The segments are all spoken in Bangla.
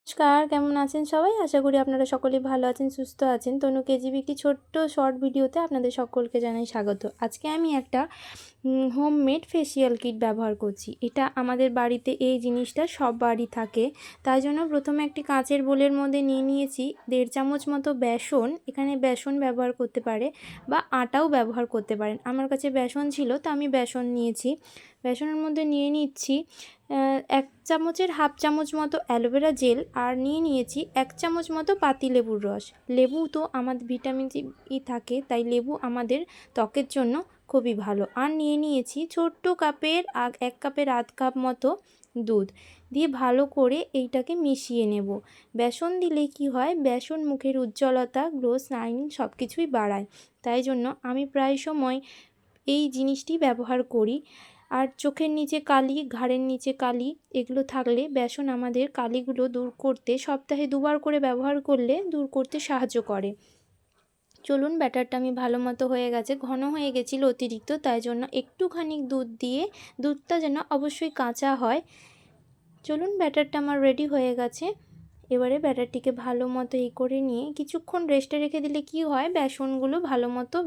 নমস্কার, কেমন আছেন সবাই? আশা করি আপনারা সকলেই ভালো আছেন, সুস্থ আছেন। তনু কেজিবি একটি ছোট্ট শর্ট ভিডিওতে আপনাদের সকলকে জানাই স্বাগত। আজকে আমি একটা হোমমেড ফেসিয়াল কিট ব্যবহার করছি। এটা আমাদের বাড়িতে এই জিনিসটা সবারই থাকে। তাই জন্য প্রথমে একটি কাঁচের বোলের মধ্যে নিয়ে নিয়েছি 1.5 চামচ মতো বেসন। এখানে বেসন ব্যবহার করতে পারে বা আটাও ব্যবহার করতে পারেন। আমার কাছে বেসন ছিল, তো আমি বেসন নিয়েছি। বেসনের মধ্যে নিয়ে নিচ্ছি 1 চামচের হাফ চামচ মতো অ্যালোভেরা জেল, আর নিয়ে নিয়েছি 1 চামচ মতো পাতিলেবুর রস। লেবু তো আমাদের ভিটামিন ই থাকে, তাই লেবু আমাদের ত্বকের জন্য খুবই ভালো। আর নিয়ে নিয়েছি ছোট্ট কাপের 1 কাপের আধ কাপ মতো দুধ দিয়ে ভালো করে এইটাকে মিশিয়ে নেব। বেসন দিলে কি হয়, বেসন মুখের উজ্জ্বলতা, গ্লো, শাইন সব কিছুই বাড়ায়। তাই জন্য আমি প্রায় সময় এই জিনিসটি ব্যবহার করি। আর চোখের নিচে কালি, ঘাড়ের নিচে কালি এগুলো থাকলে বেসন আমাদের কালিগুলো দূর করতে সপ্তাহে 2 বার করে ব্যবহার করলে দূর করতে সাহায্য করে। চলুন, ব্যাটারটা আমি ভালো মতো হয়ে গেছে, ঘন হয়ে গেছিলো অতিরিক্ত, তাই জন্য একটুখানি দুধ দিয়ে, দুধটা যেন অবশ্যই কাঁচা হয়। চলুন, ব্যাটারটা আমার রেডি হয়ে গেছে। এবারে ব্যাটারটিকে ভালো মতো করে নিয়ে কিছুক্ষণ রেস্টে রেখে দিলে কি হয়, বেসনগুলো ভালো মতো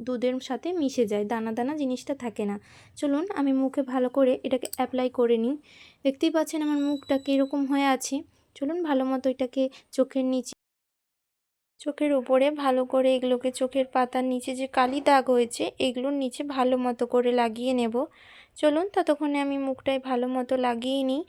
দুধের সাথে মিশে যায়, দানা দানা জিনিসটা থাকে না। চলুন, আমি মুখে ভালো করে এটাকে অ্যাপ্লাই করে নিই। দেখতেই পাচ্ছেন আমার মুখটা কীরকম হয়ে আছে। চলুন, ভালো মতো এটাকে চোখের নিচে, চোখের উপরে ভালো করে এগুলোকে, চোখের পাতার নিচে যে কালি দাগ হয়েছে এগুলোর নিচে ভালো মতো করে লাগিয়ে নেব। চলুন, ততক্ষণে আমি মুখটায় ভালো মতো লাগিয়ে নিই।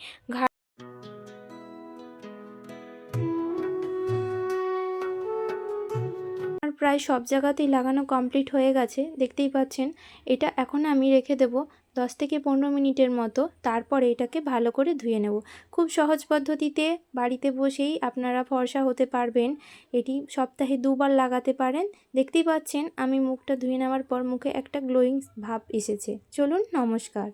প্রায় সব জায়গাতেই লাগানো কমপ্লিট হয়ে গেছে, দেখতেই পাচ্ছেন। এটা এখন আমি রেখে দেব 10 থেকে 15 মিনিটের মতো। তারপরে এটাকে ভালো করে ধুয়ে নেব। খুব সহজ পদ্ধতিতে বাড়িতে বসেই আপনারা ফর্সা হতে পারবেন। এটি সপ্তাহে 2 বার লাগাতে পারেন। দেখতেই পাচ্ছেন আমি মুখটা ধুয়ে নেওয়ার পর মুখে একটা গ্লোয়িং ভাব এসেছে। চলুন, নমস্কার।